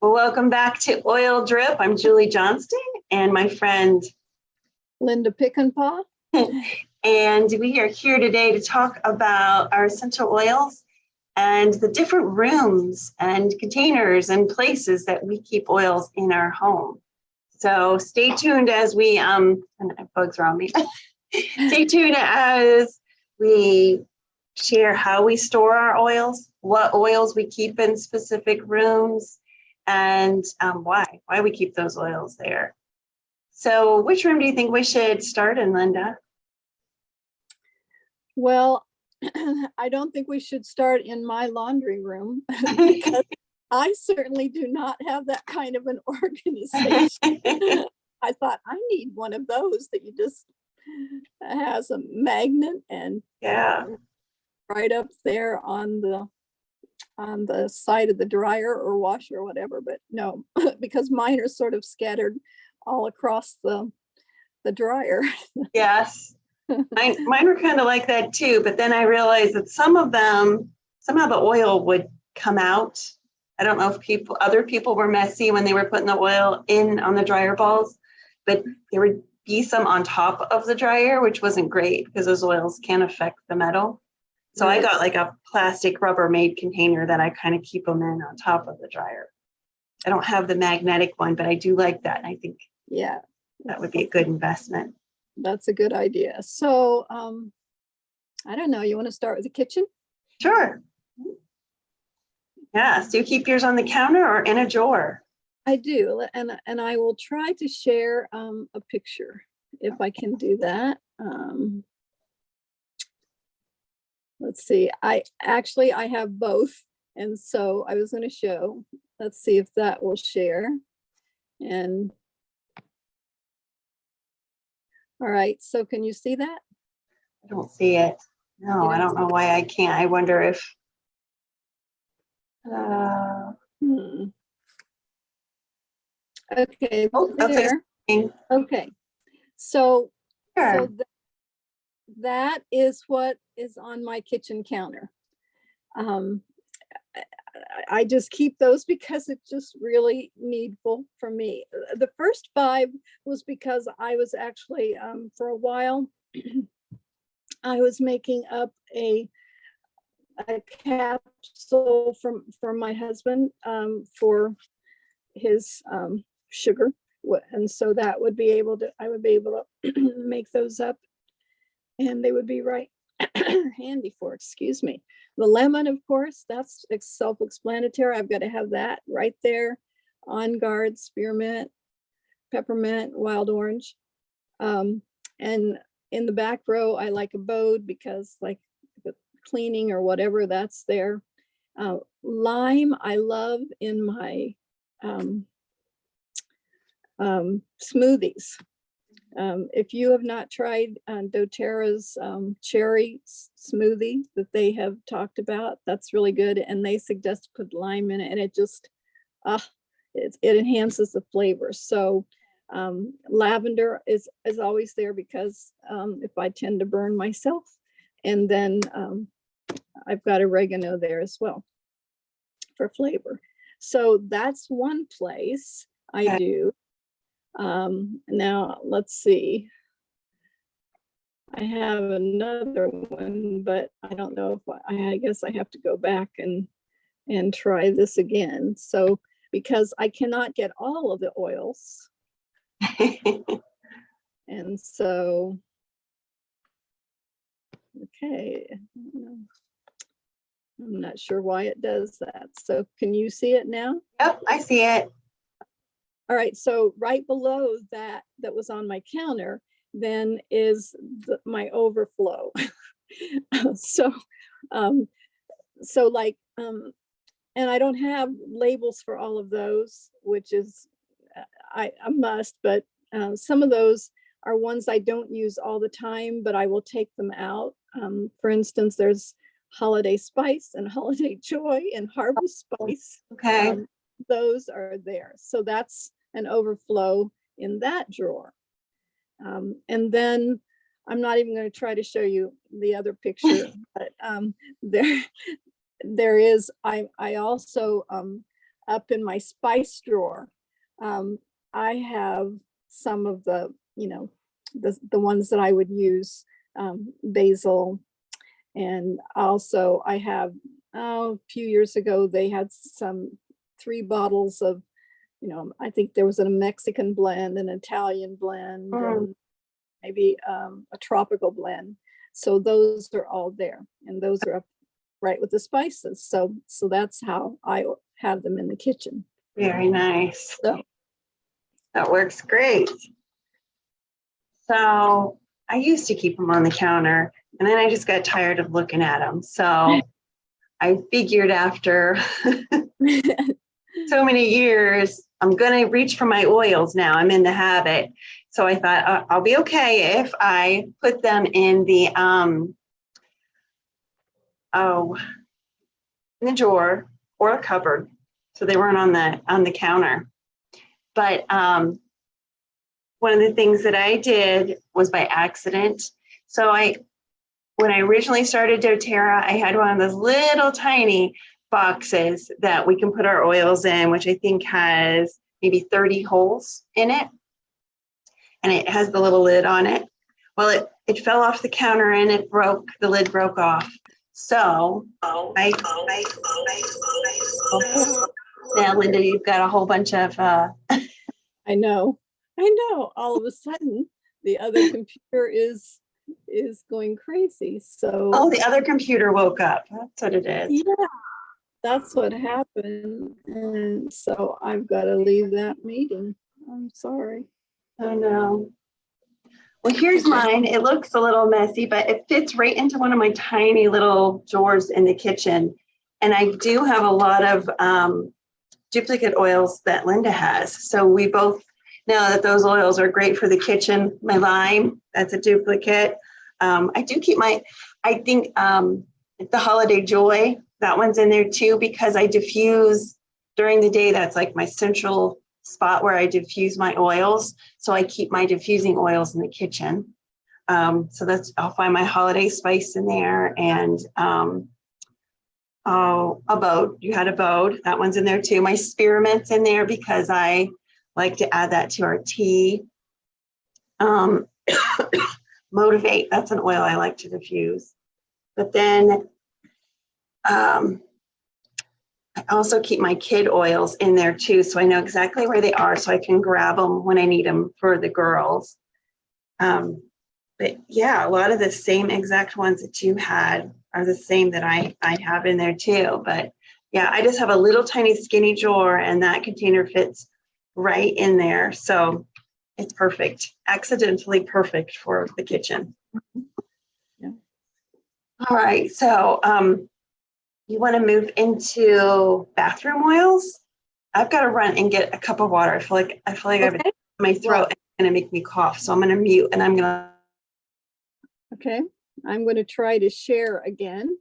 Well, welcome back to Oil Drip. I'm Julie Johnston and my friend Linda Pickenpaw. And we are here today to talk about our essential oils and the different rooms and containers and places that we keep oils in our home. So stay tuned as we, and bugs around me. Stay tuned as we share how we store our oils, what oils we keep in specific rooms, and why we keep those oils there. So which room do you think we should start in, Linda? Well, I don't think we should start in my laundry room because I certainly do not have that kind of an organization. I thought I need one of those that you just has a magnet and right up there on the side of the dryer or washer or whatever, but no, because mine are sort of scattered all across the dryer. Yes, mine were kind of like that too, but then I realized that some of them, somehow the oil would come out. I don't know if other people were messy when they were putting the oil in on the dryer balls, but there would be some on top of the dryer, which wasn't great because those oils can affect the metal. So I got like a plastic Rubbermaid container that I kind of keep them in on top of the dryer. I don't have the magnetic one, but I do like that. I think that would be a good investment. That's a good idea. So I don't know, you want to start with the kitchen? Sure. Yes. Do you keep yours on the counter or in a drawer? I do, and I will try to share a picture if I can do that. Let's see, I have both. And so I was going to show, let's see if that will share. And all right, so can you see that? I don't see it. No, I don't know why I can't. I wonder if, Okay, there. Okay, so, sure. That is what is on my kitchen counter. I just keep those because it's just really needful for me. The first 5 was because I was actually, for a while, I was making up a capsule for my husband for his sugar. And so that would be able to, I would be able to make those up and they would be right handy for, excuse me. The lemon, of course, that's self-explanatory. I've got to have that right there. On Guard, spearmint, peppermint, wild orange. And in the back row, I like abode because like the cleaning or whatever, that's there. Lime, I love in my smoothies. If you have not tried doTERRA's cherry smoothie that they have talked about, that's really good. And they suggest to put lime in it, and it just, it enhances the flavor. So lavender is always there because if I tend to burn myself. And then I've got oregano there as well for flavor. So that's one place I do. Now let's see. I have another one, but I don't know if I guess I have to go back and try this again. So because I cannot get all of the oils. And so, okay. I'm not sure why it does that. So can you see it now? Yep, I see it. All right, so right below that was on my counter then is my overflow. So like, and I don't have labels for all of those, which is a must, but some of those are ones I don't use all the time, but I will take them out. For instance, there's Holiday Spice and Holiday Joy and Harvest Spice. Okay. Those are there. So that's an overflow in that drawer. And then I'm not even going to try to show you the other picture, but there is, I also up in my spice drawer, I have some of the, the ones that I would use, basil. And also I have, a few years ago, they had 3 bottles of, I think there was a Mexican blend, an Italian blend, and maybe a tropical blend. So those are all there, and those are up right with the spices. So that's how I have them in the kitchen. Very nice. So That works great. So I used to keep them on the counter, and then I just got tired of looking at them. So I figured after so many years, I'm going to reach for my oils now. I'm in the habit. So I thought I'll be okay if I put them in the in the drawer or a cupboard, so they weren't on the counter. But one of the things that I did was by accident. So when I originally started doTERRA, I had one of those little tiny boxes that we can put our oils in, which I think has maybe 30 holes in it. And it has the little lid on it. Well, it fell off the counter and the lid broke off. So now, Linda, you've got a whole bunch of I know. All of a sudden, the other computer is going crazy. So the other computer woke up. That's what it is. yeah, that's what happened. And so I've got to leave that meeting. I'm sorry. Oh no. Well, here's mine. It looks a little messy, but it fits right into one of my tiny little drawers in the kitchen. And I do have a lot of duplicate oils that Linda has. So we both know that those oils are great for the kitchen. My lime, that's a duplicate. I do keep I think the Holiday Joy, that one's in there too, because I diffuse during the day. That's like my central spot where I diffuse my oils. So I keep my diffusing oils in the kitchen. So I'll find my holiday spice in there, and a Bode. You had a Bode. That one's in there too. My spearmint's in there because I like to add that to our tea. Motivate, that's an oil I like to diffuse. But then I also keep my kid oils in there too, so I know exactly where they are, so I can grab them when I need them for the girls. But yeah, a lot of the same exact ones that you had are the same that I have in there too. But yeah, I just have a little tiny skinny drawer, and that container fits right in there. So it's perfect, accidentally perfect for the kitchen. Yeah. All right, so you want to move into bathroom oils? I've got to run and get a cup of water. I feel like I have my throat and it's going to make me cough. So I'm going to mute, and I'm going to. Okay, I'm going to try to share again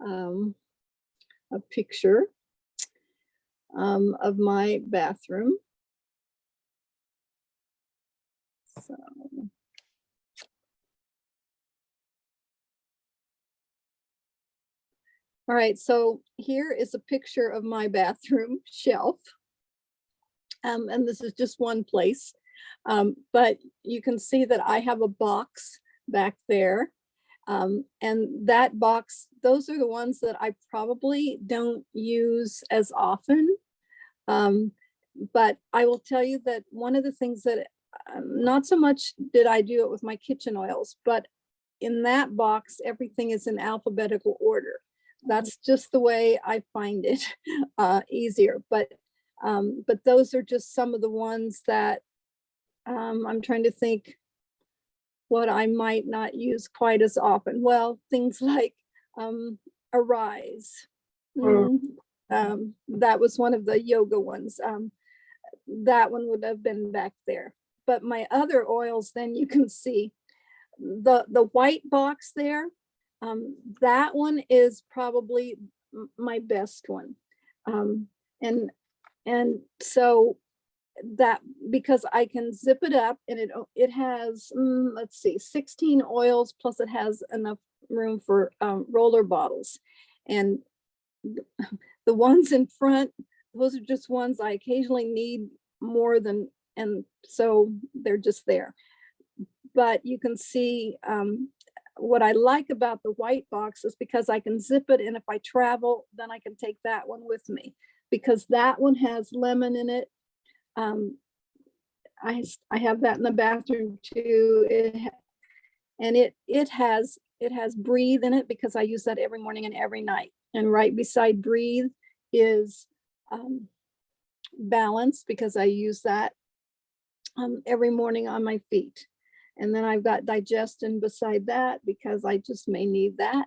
a picture of my bathroom. So. All right, so here is a picture of my bathroom shelf. And this is just one place, but you can see that I have a box back there. And that box, those are the ones that I probably don't use as often. But I will tell you that one of the things that not so much did I do it with my kitchen oils, but in that box, everything is in alphabetical order. That's just the way I find it easier. But those are just some of the ones that I'm trying to think what I might not use quite as often. Well, things like Arise. That was one of the yoga ones. That one would have been back there. But my other oils, then you can see the white box there. That one is probably my best one. And so that, because I can zip it up, and it has, let's see, 16 oils, plus it has enough room for roller bottles. And the ones in front, those are just ones I occasionally need more than, and so they're just there. But you can see what I like about the white box is because I can zip it, and if I travel, then I can take that one with me, because that one has lemon in it. I have that in the bathroom too. It has breathe in it because I use that every morning and every night. And right beside breathe is balance, because I use that every morning on my feet. And then I've got digestion beside that because I just may need that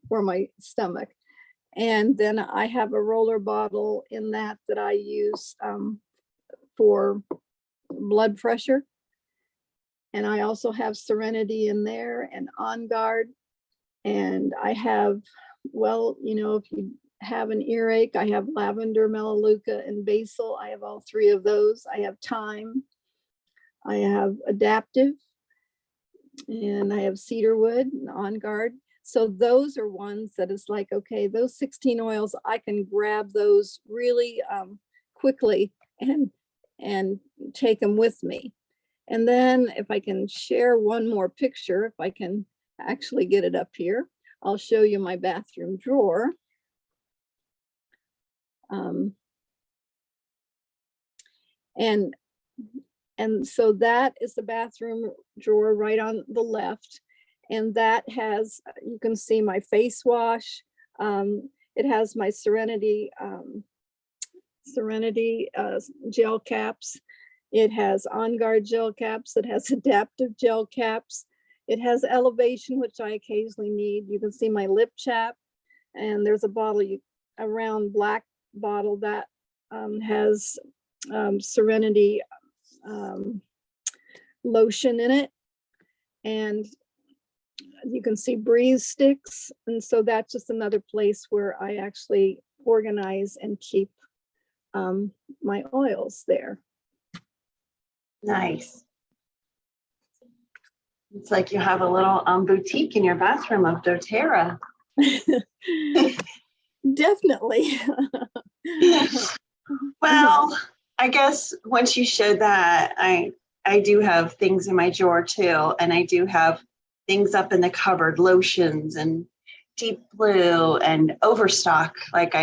for my stomach. And then I have a roller bottle in that I use for blood pressure. And I also have Serenity in there and On Guard. And I have, well, you know, if you have an earache, I have lavender, melaleuca, and basil. I have all three of those. I have thyme. I have adaptive, and I have cedarwood and On Guard. So those are ones that is like, okay, those 16 oils, I can grab those really quickly and take them with me. And then if I can share one more picture, if I can actually get it up here, I'll show you my bathroom drawer. And so that is the bathroom drawer right on the left. And that has, you can see my face wash. It has my Serenity gel caps. It has On Guard gel caps. It has adaptive gel caps. It has Elevation, which I occasionally need. You can see my lip chap. And there's a bottle, a round black bottle that has Serenity lotion in it. And you can see Breeze sticks. And so that's just another place where I actually organize and keep my oils there. Nice. It's like you have a little boutique in your bathroom of doTERRA. Definitely. Well, I guess once you showed that, I do have things in my drawer too, and I do have things up in the cupboard, lotions and Deep Blue and Overstock. Like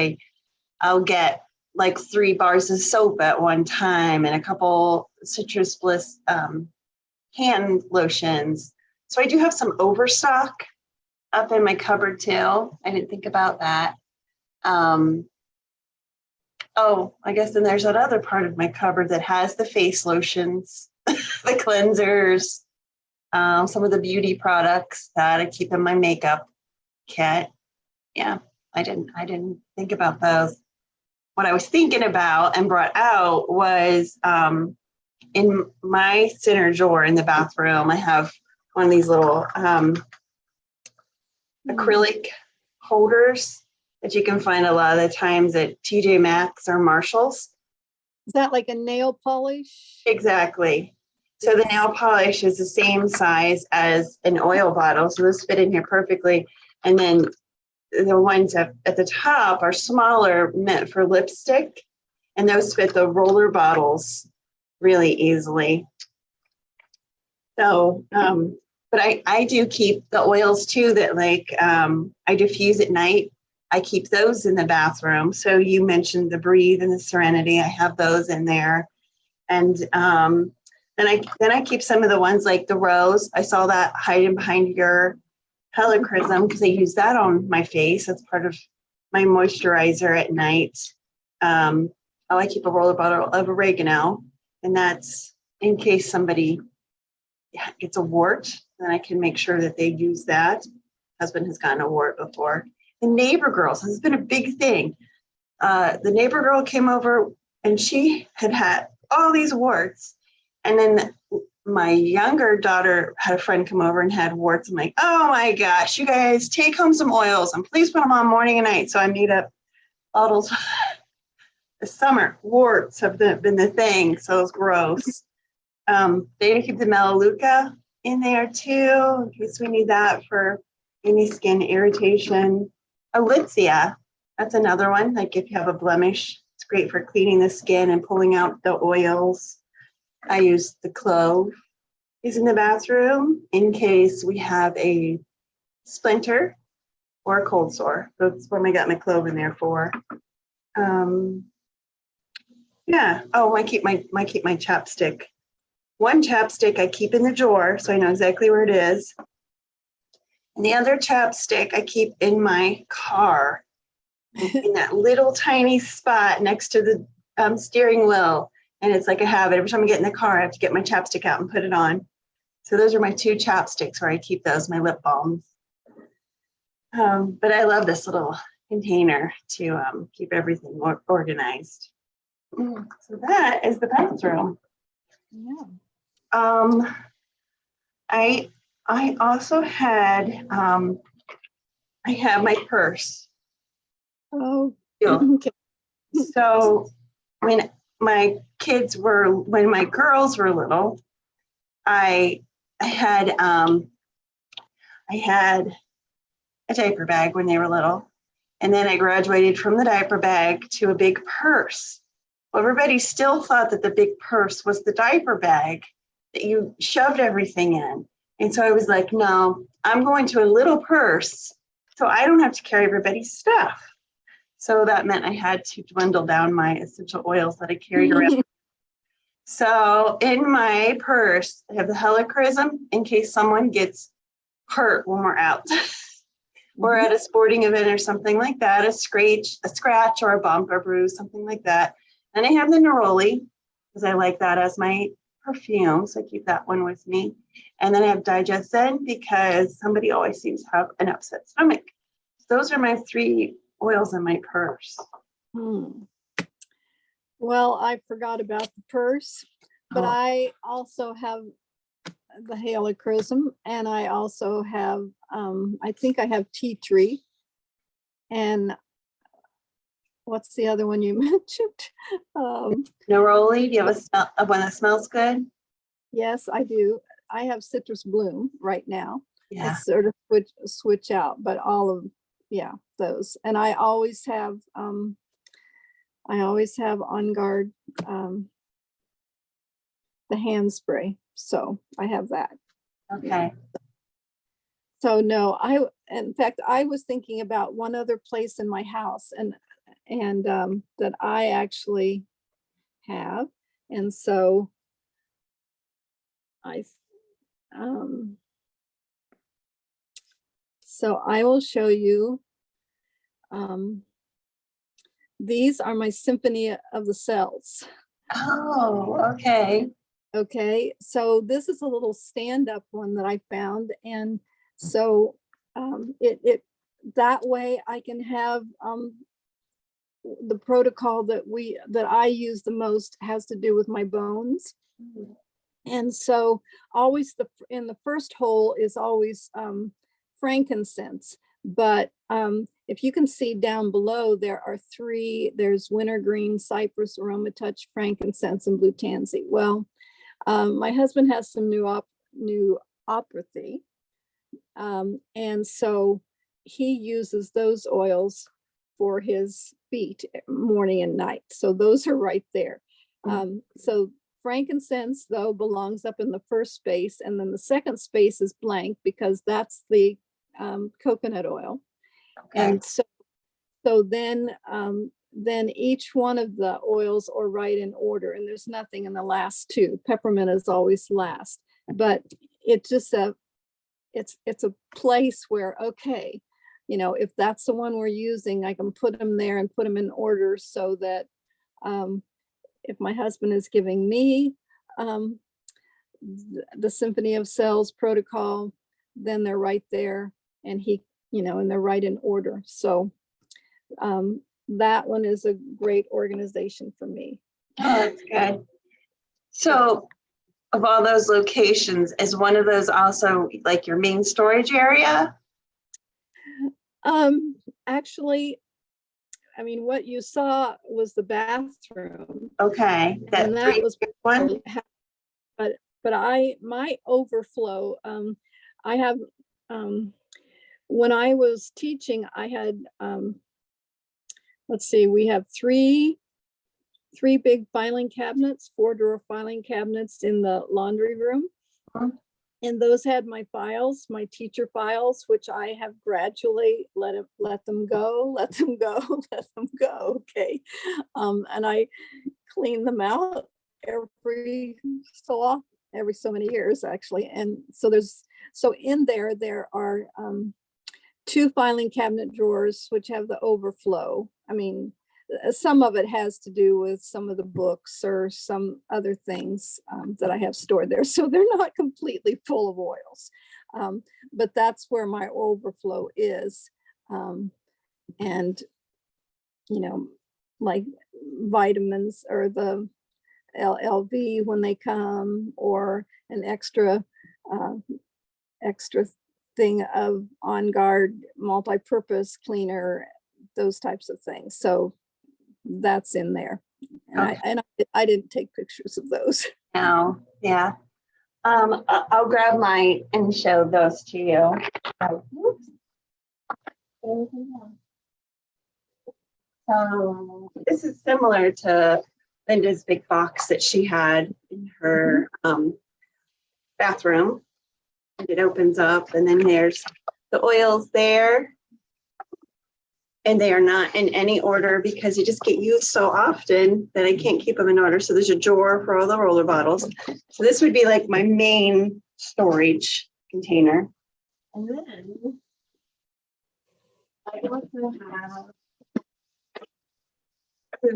I'll get like 3 bars of soap at one time and a couple Citrus Bliss hand lotions. So I do have some Overstock up in my cupboard too. I didn't think about that. Oh, I guess then there's that other part of my cupboard that has the face lotions, the cleansers, some of the beauty products that I keep in my makeup kit. Yeah, I didn't think about those. What I was thinking about and brought out was in my center drawer in the bathroom, I have one of these little acrylic holders that you can find a lot of the times at TJ Maxx or Marshall's. Is that like a nail polish? Exactly. So the nail polish is the same size as an oil bottle. So those fit in here perfectly. And then the ones at the top are smaller, meant for lipstick. And those fit the roller bottles really easily. So, but I do keep the oils too that like I diffuse at night. I keep those in the bathroom. So you mentioned the Breathe and the Serenity. I have those in there. And then I keep some of the ones like the Rose. I saw that hiding behind your Helichrysum because I use that on my face. That's part of my moisturizer at night. I keep a roller bottle of oregano, and that's in case somebody gets a wart, then I can make sure that they use that. Husband has gotten a wart before. The neighbor girls, this has been a big thing. The neighbor girl came over and she had all these warts. And then my younger daughter had a friend come over and had warts. I'm like, oh my gosh, you guys take home some oils and please put them on morning and night. So I made up bottles. This summer, warts have been the thing. So it's gross. They keep the Melaleuca in there too, in case we need that for any skin irritation. Alicia, that's another one. Like if you have a blemish, great for cleaning the skin and pulling out the oils. I use the clove in the bathroom in case we have a splinter or a cold sore. That's what I got my clove in there for. Yeah. Oh, I keep my chapstick. One chapstick I keep in the drawer, so I know exactly where it is. And the other chapstick I keep in my car, in that little tiny spot next to the steering wheel. And it's like a habit. Every time I get in the car, I have to get my chapstick out and put it on. So those are my two chapsticks where I keep those, my lip balms. But I love this little container to keep everything more organized. So that is the bathroom. Yeah. I also had I have my purse. Oh, Yeah. okay. So when my girls were little, I had a diaper bag when they were little, and then I graduated from the diaper bag to a big purse. Well, everybody still thought that the big purse was the diaper bag that you shoved everything in. And so I was like, no, I'm going to a little purse so I don't have to carry everybody's stuff. So that meant I had to dwindle down my essential oils that I carried around. So in my purse, I have the helichrysum in case someone gets hurt when we're out. Or at a sporting event or something like that, a scratch or a bump or bruise, something like that. And I have the neroli because I like that as my perfume, so I keep that one with me. And then I have Digestin because somebody always seems to have an upset stomach. So those are my 3 oils in my purse. Well, I forgot about the purse, but Oh. I also have the helichrysum, and I also have, I think I have tea tree. And what's the other one you mentioned? Neroli, do you have a one that smells good? Yes, I do. I have citrus bloom right now. I Yeah. sort of switch out, but all of, yeah, those. And I always have On Guard, the hand spray. So I have that. Okay. So no, in fact, I was thinking about one other place in my house and that I actually have. And so so I will show you. These are my Symphony of the Cells. Oh, okay. Okay, so this is a little stand-up one that I found, and so it that way I can have the protocol that I use the most has to do with my bones. And so always in the first hole is always frankincense, but if you can see down below, there are 3. There's wintergreen, cypress, aromatouch, frankincense, and blue tansy. Well, my husband has some neuropathy, and so he uses those oils for his feet morning and night. So those are right there. So frankincense, though, belongs up in the first space, and then the second space is blank because that's the coconut oil. Okay. And so then each one of the oils are right in order, and there's nothing in the last 2. Peppermint is always last, but it's just it's a place where, okay, if that's the one we're using, I can put them there and put them in order so that if my husband is giving me the Symphony of Cells protocol, then they're right there, and and they're right in order. So that one is a great organization for me. Oh, that's good. So of all those locations, is one of those also like your main storage area? Actually, I mean, what you saw was the bathroom. Okay. And that was one? but my overflow, I have, when I was teaching, I had, let's see, we have 3 3 big filing cabinets, 4-drawer filing cabinets in the laundry room. Mhm. And those had my files, my teacher files, which I have gradually let them go, let them go, let them go. Okay. And I clean them out every so many years, actually. And so in there are 2 filing cabinet drawers, which have the overflow. I mean, some of it has to do with some of the books or some other things that I have stored there. So they're not completely full of oils, but that's where my overflow is. And, like vitamins or the LLV when they come, or an extra thing of On Guard multi-purpose cleaner, those types of things. So that's in there. And I didn't take pictures of those. No, yeah. I'll grab mine and show those to you. Oops. This is similar to Linda's big box that she had in her bathroom. And it opens up, and then there's the oils there. And they are not in any order because you just get used so often that I can't keep them in order. So there's a drawer for all the roller bottles. So this would be like my main storage container. And then I also have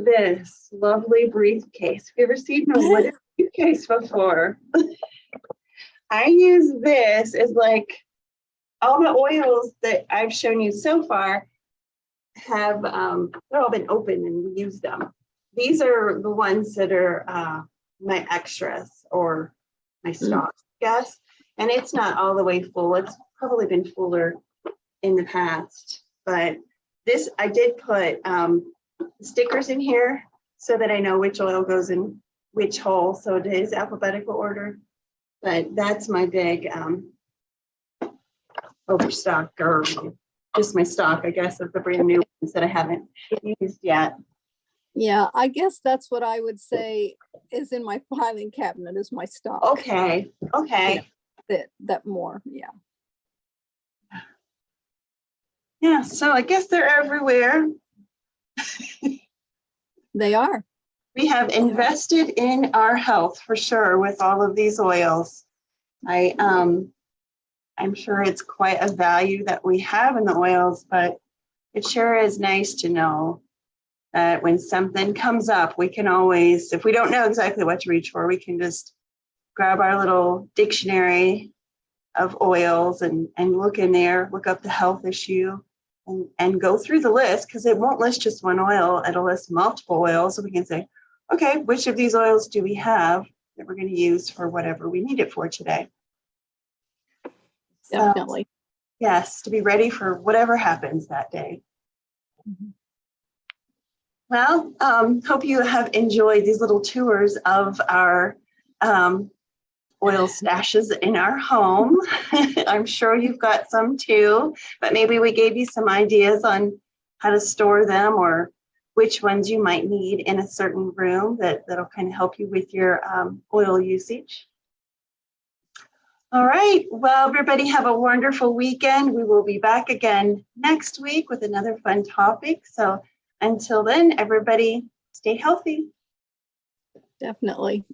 this lovely briefcase. Have you ever seen a wooden briefcase before? I use this as like all the oils that I've shown you so far have they're all been open and we use them. These are the ones that are my extras or my stocks, I guess. And it's not all the way full. It's probably been fuller in the past. But this, I did put stickers in here so that I know which oil goes in which hole. So it is alphabetical order. But that's my big overstock, or just my stock, I guess, of the brand new ones that I haven't used yet. Yeah, I guess that's what I would say is in my filing cabinet is my stock. Okay. That more, yeah. Yeah, so I guess they're everywhere. They are. We have invested in our health for sure with all of these oils. I'm sure it's quite a value that we have in the oils, but it sure is nice to know that when something comes up, we can always, if we don't know exactly what to reach for, we can just grab our little dictionary of oils and look in there, look up the health issue and go through the list, because it won't list just one oil, it'll list multiple oils. So we can say, okay, which of these oils do we have that we're going to use for whatever we need it for today? Definitely. So, yes, to be ready for whatever happens that day. Mm-hmm. Well, hope you have enjoyed these little tours of our oil stashes in our home. I'm sure you've got some too, but maybe we gave you some ideas on how to store them or which ones you might need in a certain room that'll kind of help you with your oil usage. All right, well, everybody have a wonderful weekend. We will be back again next week with another fun topic. So until then, everybody stay healthy. Definitely.